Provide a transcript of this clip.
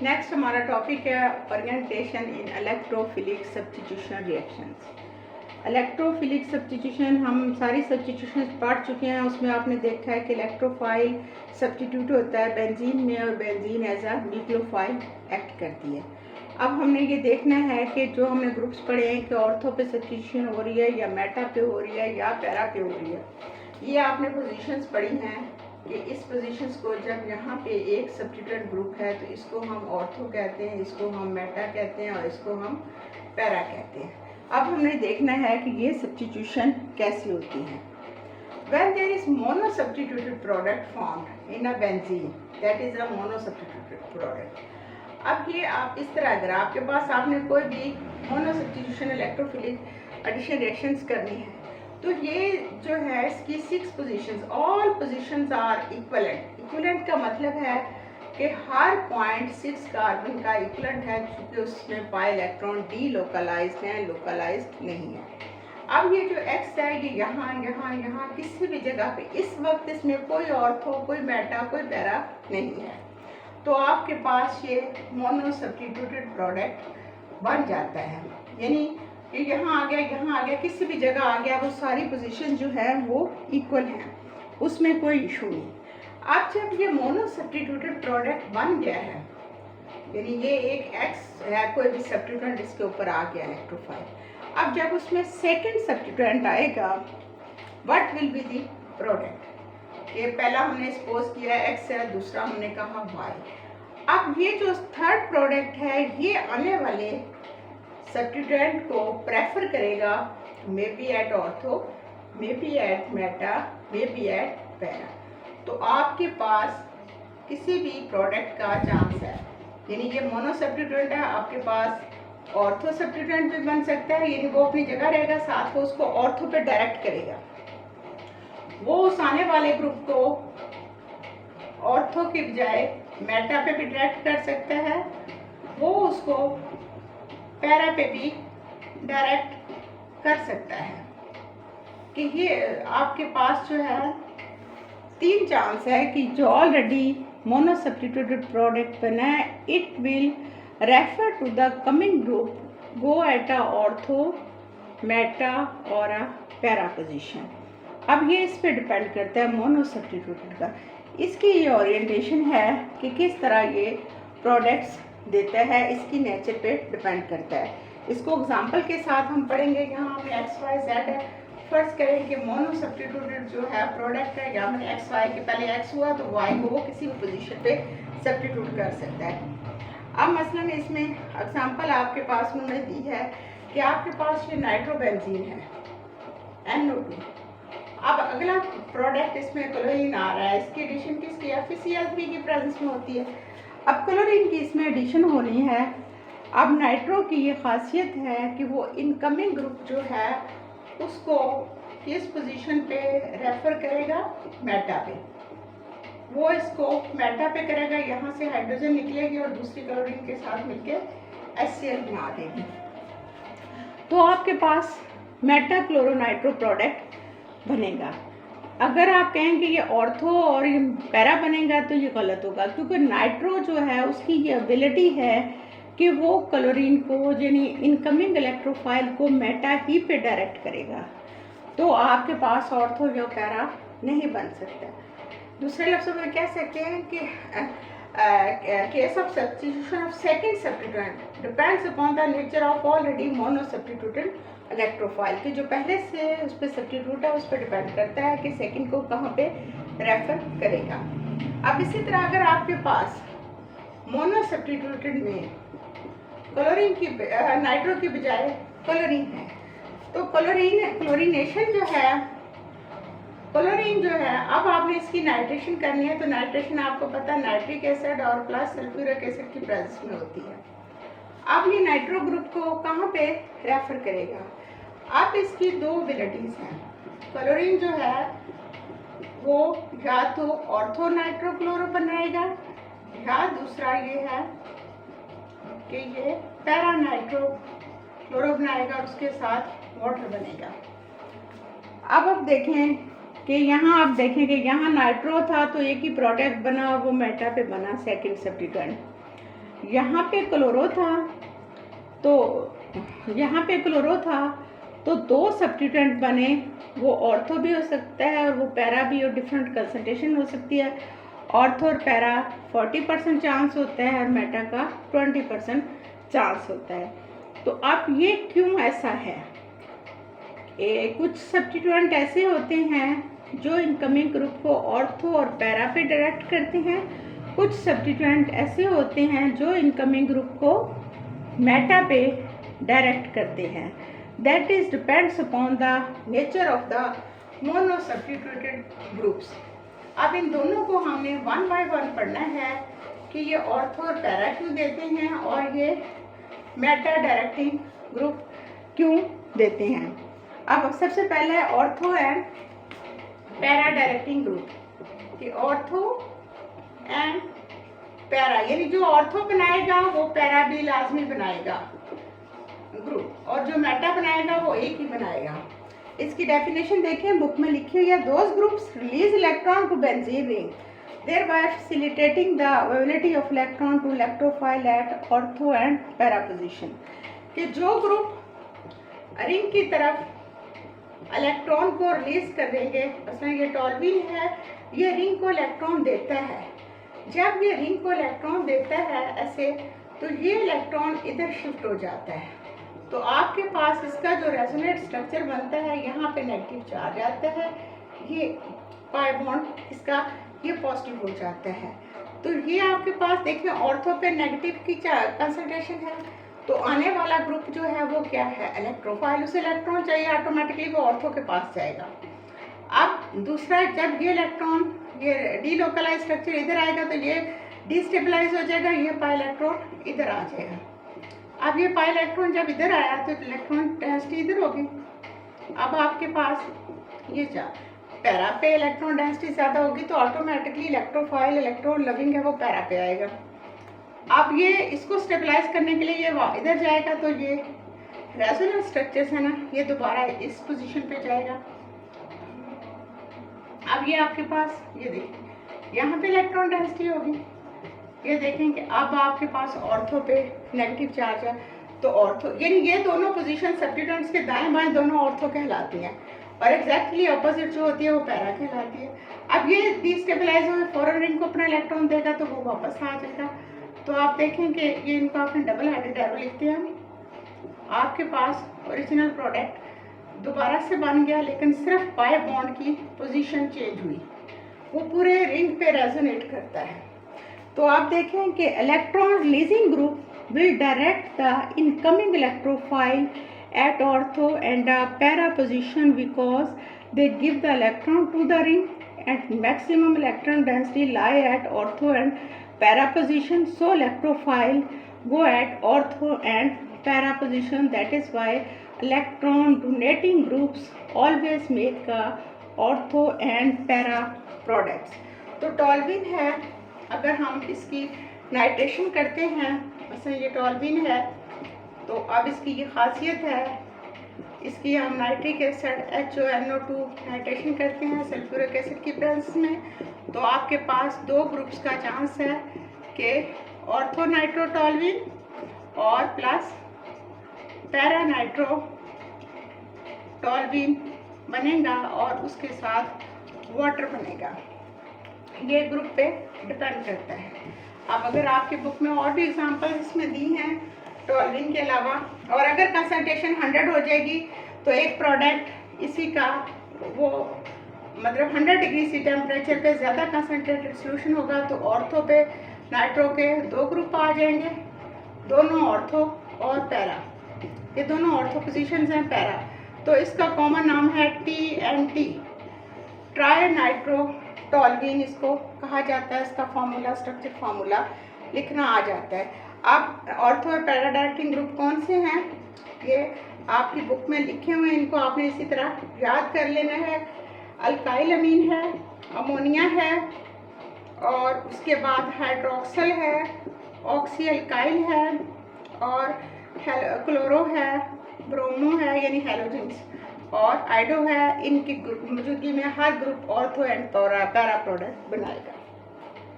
Next हमारा topic है orientation इन electrophilic substitution reactions. Electrophilic substitution हम सारी सब्स्टिट्यूशन पढ़ चुके हैं। उसमें आपने देखा है कि इलेक्ट्रोफाइल सब्स्टिट्यूट होता है बेंजीन में और benzene as a nucleophile act करती है। अब हमने ये देखना है कि जो हमने ग्रुप्स पढ़े हैं कि ऑर्थो पे सब्स्टिट्यूशन हो रही है या मेटा पे हो रही है या पैरा पे हो रही है। ये आपने पोजीशंस पढ़ी हैं कि इस पोजीशंस को जब यहाँ पे एक सब्स्टिट्यूएंट ग्रुप है तो इसको हम ऑर्थो कहते हैं, इसको हम मेटा कहते हैं और इसको हम पैरा कहते हैं। अब हमने देखना है कि ये सब्स्टिट्यूशन कैसी होती है। When there is monosubstituted product formed in a benzene, that is a monosubstituted product. अब ये आप इस तरह अगर आपके पास आपने कोई भी मोनोसब्स्टिट्यूशन इलेक्ट्रोफिलिक एडिशन रिएक्शंस करनी है तो ये जो है इसकी 6 positions, all positions are equivalent. Equivalent का मतलब है कि हर पॉइंट 6 कार्बन का इक्वलेंट है क्योंकि उसमें पाई इलेक्ट्रॉन डी लोकलाइज्ड है, लोकलाइज्ड नहीं है। अब ये जो एक्स है ये यहाँ यहाँ यहाँ किसी भी जगह पे इस वक्त इसमें कोई ऑर्थो, कोई मेटा, कोई पैरा नहीं है, तो आपके पास ये मोनोसब्स्टिट्यूटेड प्रोडक्ट बन जाता है। यानी कि यहाँ आ गया, यहाँ आ गया, किसी भी जगह आ गया, वो सारी पोजीशन जो है वो इक्वल हैं, उसमें कोई इशू नहीं। अब जब ये मोनोसब्स्टिट्यूटेड प्रोडक्ट बन गया है, यानी ये एक एक्स है, कोई भी सब्स्टिट्यूएंट इसके ऊपर आ गया इलेक्ट्रोफाइल, अब जब उसमें सेकंड सब्स्टिट्यूएंट आएगा what will be the product. ये पहला हमने सपोज किया एक्स है, दूसरा हमने कहा वाई। अब ये जो थर्ड प्रोडक्ट है ये आने वाले सब्स्टिट्यूएंट को प्रेफर करेगा, maybe at ortho, maybe at meta, maybe at para. तो आपके पास किसी भी प्रोडक्ट का चांस है, यानी ये मोनो सब्स्टिट्यूएंट है, आपके पास ऑर्थो सब्स्टिट्यूएंट भी बन सकता है, यानी वो अपनी जगह रहेगा, साथ वो उसको ऑर्थो पे डायरेक्ट करेगा। वो उस आने वाले ग्रुप को ऑर्थो के बजाय मेटा पे भी डायरेक्ट कर सकता है, वो उसको पैरा पे भी डायरेक्ट कर सकता है। कि ये आपके पास जो है 3 चांस है कि जो ऑलरेडी मोनोसब्स्टिट्यूटेड प्रोडक्ट बना है it will refer to the coming group go at a ortho, meta और अ पैरा पोजीशन। अब ये इस पे डिपेंड करता है मोनोसब्स्टिट्यूटेड का, इसकी ये ओरिएंटेशन है कि किस तरह ये प्रोडक्ट्स देता है, इसकी नेचर पे डिपेंड करता है। इसको एग्जांपल के साथ हम पढ़ेंगे। यहाँ हमें एक्स वाई जेड है, फर्स्ट करें कि मोनोसब्स्टिट्यूटेड जो है प्रोडक्ट है, यहाँ मैंने एक्स वाई के पहले एक्स हुआ तो वाई को वो किसी भी पोजीशन पे सब्स्टिट्यूट कर सकता है। अब मसलन इसमें एग्जांपल आपके पास उन्होंने दी है कि आपके पास ये नाइट्रोबेंजीन है NO2। अब अगला प्रोडक्ट इसमें क्लोरीन आ रहा है, इसकी एडिशन किसकी FeCl3 की प्रेजेंस में होती है। अब क्लोरीन की इसमें एडिशन होनी है। अब नाइट्रो की ये खासियत है कि वो इनकमिंग ग्रुप जो है उसको किस पोजीशन पे रेफर करेगा, मेटा पे। वो इसको मेटा पे करेगा, यहाँ से हाइड्रोजन निकलेगी और दूसरी क्लोरीन के साथ मिलके HCl बना देगी। तो आपके पास मेटा क्लोरोनाइट्रो प्रोडक्ट बनेगा। अगर आप कहेंगे ये ऑर्थो और ये पैरा बनेगा तो ये गलत होगा, क्योंकि नाइट्रो जो है उसकी ये एबिलिटी है कि वो क्लोरीन को यानी इनकमिंग इलेक्ट्रोफाइल को मेटा ही पे डायरेक्ट करेगा, तो आपके पास ऑर्थो या पैरा नहीं बन सकता। दूसरे लफ्ज़ों में कह सकते हैं कि case of substitution of second substituent depends upon the nature of already monosubstituted electrophile के जो पहले से उस पर सब्स्टिट्यूट है उस पर डिपेंड करता है कि सेकंड को कहाँ पे रेफर करेगा। अब इसी तरह अगर आपके पास मोनोसब्स्टिट्यूटेड में क्लोरीन की नाइट्रो की बजाय क्लोरीन है तो क्लोरीनेशन जो है, क्लोरीन जो है, अब आपने इसकी नाइट्रेशन करनी है तो नाइट्रेशन आपको पता है नाइट्रिक एसिड और प्लस सल्फ्यूरिक एसिड की प्रेजेंस में होती है। अब ये नाइट्रो ग्रुप को कहाँ पे रेफर करेगा। अब इसकी 2 एबिलिटीज हैं। क्लोरीन जो है वो या तो ऑर्थो नाइट्रोक्लोरो बनाएगा या दूसरा ये है कि ये पैरा नाइट्रोक्लोरो बनाएगा और उसके साथ वाटर बनेगा। अब आप देखें कि यहाँ आप देखें कि यहाँ नाइट्रो था तो एक ही प्रोडक्ट बना और वो मेटा पे बना सेकंड सब्स्टिट्यूएंट। यहाँ पे क्लोरो था, तो दो सब्स्टिट्यूएंट बने, वो ऑर्थो भी हो सकता है और वो पैरा भी, और डिफरेंट कंसंट्रेशन हो सकती है। ऑर्थो और पैरा 40% चांस होता है और मेटा का 20% चांस होता है। तो अब ये क्यों ऐसा है? कुछ सब्स्टिट्यूएंट ऐसे होते हैं जो इनकमिंग ग्रुप को ऑर्थो और पैरा पे डायरेक्ट करते हैं, कुछ सब्स्टिट्यूएंट ऐसे होते हैं जो इनकमिंग ग्रुप को मेटा पे डायरेक्ट करते हैं। That is depends upon the nature of the mono substituted groups. अब इन दोनों को हमने वन बाय वन पढ़ना है कि ये ऑर्थो और पैरा क्यों देते हैं और ये मेटा डायरेक्टिंग ग्रुप क्यों देते हैं। अब सबसे पहले है ortho and para directing group. कि ऑर्थो एंड पैरा, यानी जो ऑर्थो बनाएगा वो पैरा भी लाजमी बनाएगा ग्रुप, और जो मेटा बनाएगा वो एक ही बनाएगा। इसकी डेफिनेशन देखें, बुक में लिखी हुई है। Those groups release electron to benzene ring, thereby facilitating the availability of electron to electrophile at ortho and para position। कि जो ग्रुप रिंग की तरफ इलेक्ट्रॉन को रिलीज कर देंगे, मसलन ये टॉल्यूइन है, ये रिंग को इलेक्ट्रॉन देता है। जब ये रिंग को इलेक्ट्रॉन देता है ऐसे, तो ये इलेक्ट्रॉन इधर शिफ्ट हो जाता है, तो आपके पास इसका जो रेजोनेट स्ट्रक्चर बनता है, यहाँ पे नेगेटिव चार्ज आता है, ये पाई बॉन्ड इसका ये पॉजिटिव हो जाता है। तो ये आपके पास देखिए ऑर्थो पे नेगेटिव की कंसंट्रेशन है, तो आने वाला ग्रुप जो है वो क्या है, इलेक्ट्रोफाइल। उसे इलेक्ट्रॉन चाहिए, ऑटोमेटिकली वो ऑर्थो के पास जाएगा। अब दूसरा, जब ये इलेक्ट्रॉन ये डीलोकलाइज स्ट्रक्चर इधर आएगा तो ये डिस्टेबलाइज हो जाएगा, ये पाई इलेक्ट्रॉन इधर आ जाएगा। अब ये पाई इलेक्ट्रॉन जब इधर आया तो इलेक्ट्रॉन डेंसिटी इधर होगी। अब आपके पास ये पैरा पे इलेक्ट्रॉन डेंसिटी ज़्यादा होगी, तो ऑटोमेटिकली इलेक्ट्रोफाइल इलेक्ट्रॉन लविंग है वो पैरा पे आएगा। अब ये इसको स्टेबलाइज करने के लिए ये इधर जाएगा, तो ये रेजोनेंस स्ट्रक्चर्स है ना, ये दोबारा इस पोजीशन पे जाएगा। अब ये आपके पास ये देखिए यहाँ पे इलेक्ट्रॉन डेंसिटी होगी, ये देखें कि अब आपके पास ऑर्थो पे नेगेटिव चार्ज है, तो ऑर्थो यानी ये दोनों पोजीशन सब्स्टिट्यूएंट्स के दाएं बाएं दोनों ऑर्थो कहलाती हैं, और एग्जैक्टली ऑपोजिट जो होती है वो पैरा कहलाती है। अब ये डिस्टेबलाइज हो फॉरन रिंग को अपना इलेक्ट्रॉन देगा तो वो वापस आ जाएगा। तो आप देखें कि ये इनको आपने डबल हेडेड एरो लिखते हैं। आपके पास ओरिजिनल प्रोडक्ट दोबारा से बन गया, लेकिन सिर्फ पाई बॉन्ड की पोजीशन चेंज हुई, वो पूरे रिंग पे रेजोनेट करता है। तो आप देखें कि electron releasing group will direct the incoming electrophile at ortho and para position because they give the electron to the ring, and maximum electron density lie at ortho and para position, so electrophile go at ortho and para position. That is why electron donating groups always make ortho and para products। तो toluene है, अगर हम इसकी nitration करते हैं, मसलन ये toluene है, तो अब इसकी ये खासियत है, इसकी हम नाइट्रिक एसिड HONO2 नाइट्रेशन करते हैं सल्फ्यूरिक एसिड की प्रेजेंस में, तो आपके पास दो ग्रुप्स का चांस है कि ऑर्थो नाइट्रो टॉल्यूइन और प्लस पैरा नाइट्रो टॉल्यूइन बनेगा, और उसके साथ वाटर बनेगा। ये ग्रुप पे डिपेंड करता है। अब अगर आपकी बुक में और भी एग्जांपल इसमें दी हैं टॉल्यूइन के अलावा, और अगर कंसंट्रेशन 100 हो जाएगी तो एक प्रोडक्ट इसी का वो मतलब 100 डिग्री सी टेम्परेचर पे ज़्यादा कंसंट्रेटेड सोल्यूशन होगा, तो ऑर्थो पे नाइट्रो के दो ग्रुप आ जाएंगे, दोनों ऑर्थो और पैरा, ये दोनों ऑर्थो पोजीशंस हैं पैरा, तो इसका कॉमन नाम है TNT, ट्राई नाइट्रो टॉल्यूइन इसको कहा जाता है। इसका फार्मूला स्ट्रक्चर फार्मूला लिखना आ जाता है। अब ऑर्थो और पैरा डायरेक्टिंग ग्रुप कौन से हैं, ये आपकी बुक में लिखे हुए हैं, इनको आपने इसी तरह याद कर लेना है। अल्काइल अमीन है, अमोनिया है, और उसके बाद हाइड्रोक्सल है, ऑक्सी अल्काइल है, और क्लोरो है, ब्रोमो है यानी हैलोजेंस, और आइडो है। इनकी मौजूदगी में हर group ortho and para product बनाएगा।